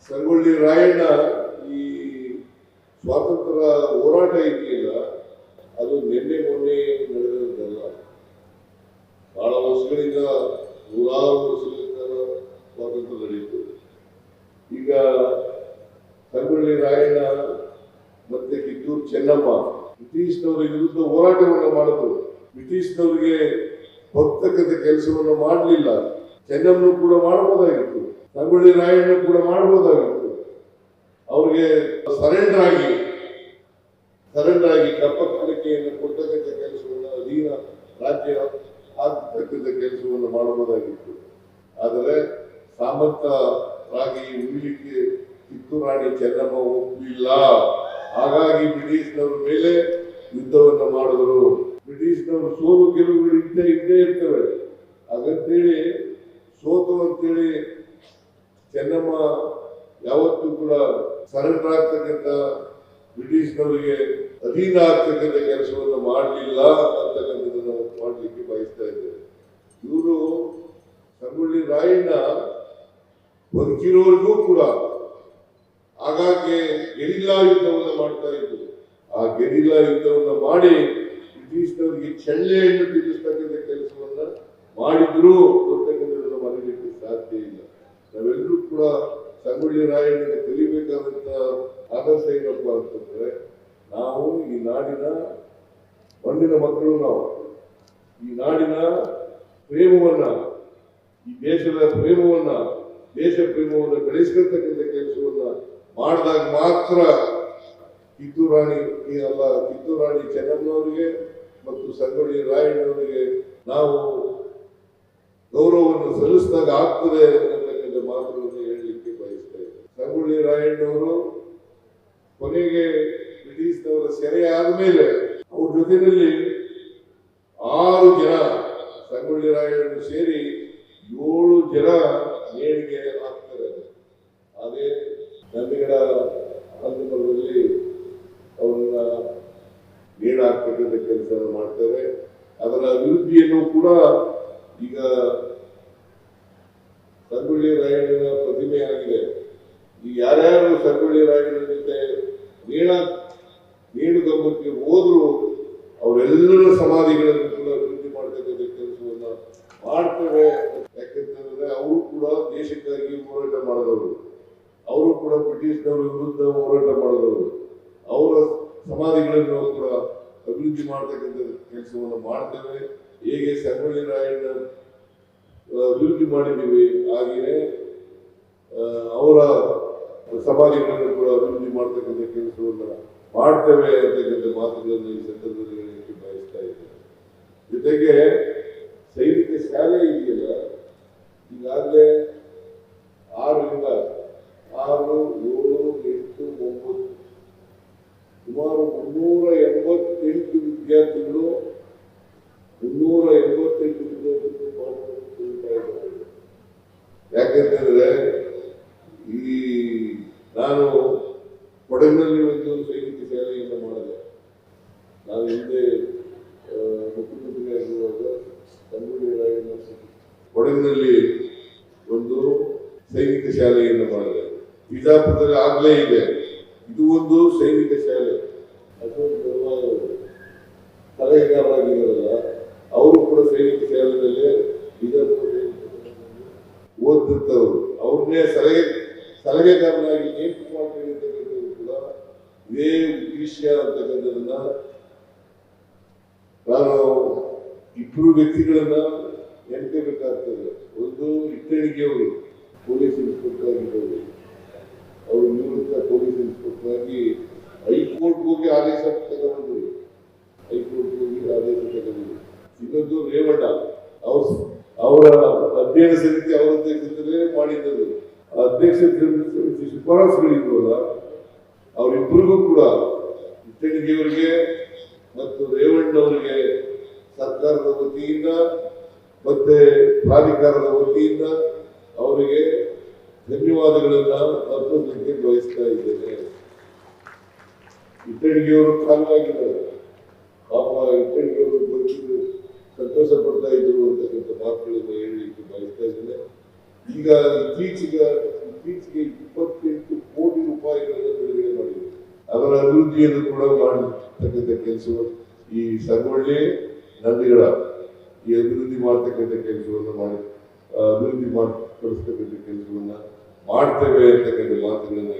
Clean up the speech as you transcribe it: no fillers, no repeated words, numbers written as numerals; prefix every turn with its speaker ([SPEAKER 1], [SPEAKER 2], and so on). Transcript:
[SPEAKER 1] ಸಂಗೊಳ್ಳಿ ರಾಯಣ್ಣ ಈ ಸ್ವಾತಂತ್ರ್ಯ ಹೋರಾಟ ಇದೆಯಲ್ಲ, ಅದು ನಿನ್ನೆ ಮೊನ್ನೆ ನಡೆದದ್ದಲ್ಲ. ಬಹಳ ವರ್ಷಗಳಿಂದ, ನೂರಾರು ವರ್ಷಗಳಿಂದ ಸ್ವಾತಂತ್ರ್ಯ ನಡೆಯಿತು. ಈಗ ಸಂಗೊಳ್ಳಿ ರಾಯಣ್ಣ ಮತ್ತೆ ಕಿತ್ತೂರು ಚೆನ್ನಮ್ಮ ಬ್ರಿಟಿಷ್ನವರ ವಿರುದ್ಧ ಹೋರಾಟವನ್ನು ಮಾಡಿದ್ರು. ಬ್ರಿಟಿಷ್ನವರಿಗೆ ಭಕ್ತಕತೆ ಕೆಲಸವನ್ನು ಮಾಡಲಿಲ್ಲ. ಚೆನ್ನಮ್ಮನು ಕೂಡ ಮಾಡಬಹುದಾಗಿತ್ತು, ಸಂಗೊಳ್ಳಿ ರಾಯಣ್ಣ ಕೂಡ ಮಾಡಬಹುದಾಗಿತ್ತು. ಅವ್ರಿಗೆ ಸರೆಂಡರ್ ಆಗಿ ಕಪ್ಪ ಕಾಣಿಕೆಯನ್ನು ಕೊಡ್ತಕ್ಕಂಥ ಕೆಲಸವನ್ನು, ಅಧೀನ ರಾಜ್ಯ ಆಗ್ತಕ್ಕಂಥ ಕೆಲಸವನ್ನು ಮಾಡಬಹುದಾಗಿತ್ತು. ಆದರೆ ಸಾಮಂತರಾಗಿ ಉಳಿಲಿಕ್ಕೆ ಕಿತ್ತೂರು ರಾಣಿ ಚೆನ್ನಮ್ಮ ಒಪ್ಪಲಿಲ್ಲ. ಹಾಗಾಗಿ ಬ್ರಿಟಿಷ್ನವ್ರ ಮೇಲೆ ಯುದ್ಧವನ್ನು ಮಾಡಿದ್ರು. ಬ್ರಿಟಿಷ್ನವರು ಸೋಲು ಗೆಲುವುಗಳು ಇದ್ದೇ ಇರ್ತವೆ. ಹಾಗಂತೇಳಿ ಸೋತು ಅಂತೇಳಿ ಚೆನ್ನಮ್ಮ ಯಾವತ್ತೂ ಕೂಡ ಸರೆಂಡರ್ ಆಗ್ತಕ್ಕಂಥ, ಬ್ರಿಟಿಷ್ನವರಿಗೆ ಅಧೀನ ಆಗ್ತಕ್ಕಂಥ ಕೆಲಸವನ್ನು ಮಾಡಲಿಲ್ಲ ಅಂತಕ್ಕಂಥದ್ದನ್ನು ಮಾಡಲಿಕ್ಕೆ ಬಯಸ್ತಾ ಇದ್ದೇವೆ. ಇವರು ಸಂಗೊಳ್ಳಿ ರಾಯಣ್ಣ ಬದುಕಿರೋರಿಗೂ ಕೂಡ ಆಗಾಗ್ಗೆ ಗೆರಿಲ್ಲಾ ಯುದ್ಧವನ್ನು ಮಾಡ್ತಾ ಇದ್ರು. ಆ ಗೆರಿಲ್ಲಾ ಯುದ್ಧವನ್ನು ಮಾಡಿ ಬ್ರಿಟಿಷ್ನವರಿಗೆ ಚೆಳ್ಳೆಯನ್ನು ತಿಳಿಸ್ತಕ್ಕಂಥ ಕೆಲಸವನ್ನ ಮಾಡಿದ್ರು ಅಂತಕ್ಕಂಥದ್ದನ್ನು ಮರೀಲಿಕ್ಕೆ ಸಾಧ್ಯ ಇಲ್ಲ. ನಾವೆಲ್ಲರೂ ಕೂಡ ಸಂಗೊಳ್ಳಿ ರಾಯಣ್ಣನ ಕಲಿಬೇಕಾದಂತ ಆದರ್ಶ ಏನಪ್ಪ ಅಂತಂದ್ರೆ, ನಾವು ಈ ನಾಡಿನ ಮಣ್ಣಿನ ಮಕ್ಕಳು, ನಾವು ಈ ನಾಡಿನ ಪ್ರೇಮವನ್ನ, ಈ ದೇಶದ ಪ್ರೇಮವನ್ನ, ದೇಶ ಪ್ರೇಮವನ್ನು ಬೆಳೆಸ್ಕೊಳ್ತಕ್ಕಂಥ ಕೆಲಸವನ್ನ ಮಾಡಿದಾಗ ಮಾತ್ರ ಕಿತ್ತೂರು ರಾಣಿ ಚೆನ್ನಮ್ಮನವರಿಗೆ ಮತ್ತು ಸಂಗೊಳ್ಳಿ ರಾಯಣ್ಣವರಿಗೆ ನಾವು ಗೌರವವನ್ನು ಸಲ್ಲಿಸಿದಾಗ ಆಗ್ತದೆ ಅನ್ನತಕ್ಕಂಥ ಮಾತುಗಳನ್ನು ಹೇಳಲಿಕ್ಕೆ ಬಯಸ್ತಾ ಇದ್ದಾರೆ. ಸಂಗೊಳ್ಳಿ ರಾಯಣ್ಣವರು ಕೊನೆಗೆ ಬ್ರಿಟಿಷ್ನವರ ಸೆರೆ ಆದ್ಮೇಲೆ ಅವ್ರ ಜೊತೆಯಲ್ಲಿ 6 ಜನ, ಸಂಗೊಳ್ಳಿ ರಾಯಣ್ಣರು ಸೇರಿ 7 ಜನ ನೇಣಿಗೆ ಹಾಕ್ತಾರೆ. ಅದೇ ನಂದಿಗಡ ಆಂದೋಲನದಲ್ಲಿ ಅವರನ್ನ ನೇಣು ಹಾಕ್ತಕ್ಕಂಥ ಕೆಲಸ ಮಾಡ್ತಾರೆ. ಅದರ ಅಭಿವೃದ್ಧಿಯನ್ನು ಕೂಡ ಈಗ ಸಂಗೊಳ್ಳಿ ರಾಯಣ್ಣನ ಪ್ರತಿಮೆ ಆಗಿದೆ. ಈಗ ಯಾರ್ಯಾರು ಸಂಗೊಳ್ಳಿ ರಾಯಣ್ಣನ ಜೊತೆ ನೇಣುಗಂಬಕ್ಕೆ ಹೋದ್ರು ಅವರೆಲ್ಲರ ಸಮಾಧಿಗಳನ್ನು ಕೂಡ ಅಭಿವೃದ್ಧಿ ಮಾಡ್ತಕ್ಕಂಥ ಕೆಲಸವನ್ನ ಮಾಡ್ತೇವೆ. ಯಾಕೆಂತಂದ್ರೆ ಅವರು ಕೂಡ ದೇಶಕ್ಕಾಗಿ ಹೋರಾಟ ಮಾಡಿದವರು, ಅವರು ಕೂಡ ಬ್ರಿಟಿಷ್ನವರ ವಿರುದ್ಧ ಹೋರಾಟ ಮಾಡಿದವರು. ಅವರ ಸಮಾಧಿಗಳನ್ನು ಕೂಡ ಅಭಿವೃದ್ಧಿ ಮಾಡ್ತಕ್ಕಂಥ ಕೆಲಸವನ್ನು ಮಾಡ್ತೇವೆ. ಹೇಗೆ ಸಂಗೊಳ್ಳಿ ರಾಯಣ್ಣ ಅಭಿವೃದ್ಧಿ ಮಾಡಿದ್ದೀವಿ, ಹಾಗೆಯೇ ಅವರ ಸಮಾಧಿಗಳನ್ನು ಕೂಡ ಅಭಿವೃದ್ಧಿ ಮಾಡ್ತಕ್ಕಂಥ ಕೆಲಸವನ್ನು ಮಾಡ್ತೇವೆ ಅಂತಕ್ಕಂಥ ಮಾತುಗಳನ್ನು ಈ ಸಂದರ್ಭದಲ್ಲಿ ಹೇಳಲಿಕ್ಕೆ ಬಯಸ್ತಾ ಇದ್ದೇವೆ. ಜೊತೆಗೆ ಸೈನಿಕ ಶಾಲೆ ಇದೆಯಲ್ಲ, ಈಗಾಗಲೇ 6 7 8 9 ಸುಮಾರು 388 ವಿದ್ಯಾರ್ಥಿಗಳು ಯಾಕೆಂತಂದ್ರೆ, ಈ ನಾನು ಕೊಡಗಿನಲ್ಲಿ ಒಂದು ಸೈನಿಕ ಶಾಲೆಯನ್ನು ಮಾಡಿದೆ. ನಾನು ಹಿಂದೆ ಮುಖ್ಯಮಂತ್ರಿಯಾಗಿರುವಾಗ ಸಂಗೊಳ್ಳಿ ರಾಯಣ್ಣ ಕೊಡಗಿನಲ್ಲಿ ಒಂದು ಸೈನಿಕ ಶಾಲೆಯನ್ನು ಮಾಡಿದೆ. ಬಿಜಾಪುರದಲ್ಲಿ ಆಗ್ಲೇ ಇದೆ, ಇದು ಒಂದು ಸೈನಿಕ ಶಾಲೆ. ಅಶೋಕ್ ಸಲಹೆಗಾರರಾಗಿದ್ದಾರಲ್ಲ, ಅವರು ಕೂಡ ಸೈನಿಕ ಶಾಲೆಯಲ್ಲಿ ಬಿಜಾಪುರ ಓದ್ತಿರ್ತವರು. ಅವ್ರನ್ನೇ ಸಲಹೆಗಾರನಾಗಿ ನೇಮಕ ಮಾಡ್ಕೊಂಡಿರ್ತಕ್ಕಂಥದ್ದು ಕೂಡ ಇದೇ ಉದ್ದೇಶ ಅಂತಕ್ಕಂಥದನ್ನ ನಾನು 2 ವ್ಯಕ್ತಿಗಳನ್ನ ನೆನಪಬೇಕಾಗ್ತದೆ. ಒಂದು ಇಟ್ಟಣಿಗೆಯವರು ಪೊಲೀಸ್ ಇನ್ಸ್ಪೆಕ್ಟರ್ ಆಗಿದ್ದವರು, ಅವರು ನಿವೃತ್ತ ಪೊಲೀಸ್ ಇನ್ಸ್ಪೆಕ್ಟರ್ ಆಗಿ ಹೈಕೋರ್ಟ್ ಹೋಗಿ ಆದೇಶ ತಗೊಂಡ್ರು. ಇನ್ನೊಂದು ರೇವಣ್ಣ, ಅವರ ಅಧ್ಯಯನ ಸಮಿತಿ ಅವರ ಅಧ್ಯಕ್ಷತೆಯಲ್ಲೇ ಮಾಡಿದ್ದರು. ಅಧ್ಯಕ್ಷ ಸಮಿತಿ ಶಿಫಾರಸುಗಳಿದ್ವಲ್ಲ, ಅವರಿಬ್ಬರಿಗೂ ಕೂಡ ಇಟ್ಟಣಿಗೆಯವರಿಗೆ ಮತ್ತು ರೇವಣ್ಣವರಿಗೆ ಸರ್ಕಾರದ ವತಿಯಿಂದ ಮತ್ತೆ ಪ್ರಾಧಿಕಾರದ ವತಿಯಿಂದ ಅವರಿಗೆ ಧನ್ಯವಾದಗಳನ್ನ ಅರ್ಪಿಸಲಿಕ್ಕೆ ಬಯಸ್ತಾ ಇದ್ದೇನೆ. ಇಟ್ಟಣಿಗೆಯವರು ಕಾಲವಾಗಿದ್ದಾರೆ, ಪಾಪ ಇಟ್ಟಣಿಗೆಯವರು ಬದುಕಿದ್ದು ಸಂತೋಷ ಪಡ್ತಾ ಇದ್ರು ಅಂತಕ್ಕಂಥ ಮಾತುಗಳನ್ನು ಹೇಳಲಿಕ್ಕೆ ಬಯಸ್ತಾ ಇದ್ದೇನೆ. ಈಗ ಇತ್ತೀಚೆಗೆ 28 ಅವರ ಅಭಿವೃದ್ಧಿಯನ್ನು ಕೂಡ ಮಾಡತಕ್ಕಂಥ ಕೆಲಸ ಈ ಸಂಗೊಳ್ಳಿ ನಂದಿಗಳ ಈ ಅಭಿವೃದ್ಧಿ ಮಾಡ್ತಕ್ಕಂಥ ಕೆಲಸವನ್ನು ಅಭಿವೃದ್ಧಿ ಮಾಡಿಸ್ತಕ್ಕಂಥ ಕೆಲಸವನ್ನ ಮಾಡ್ತೇವೆ ಅಂತಕ್ಕಂಥ ಮಾತುಗಳನ್ನ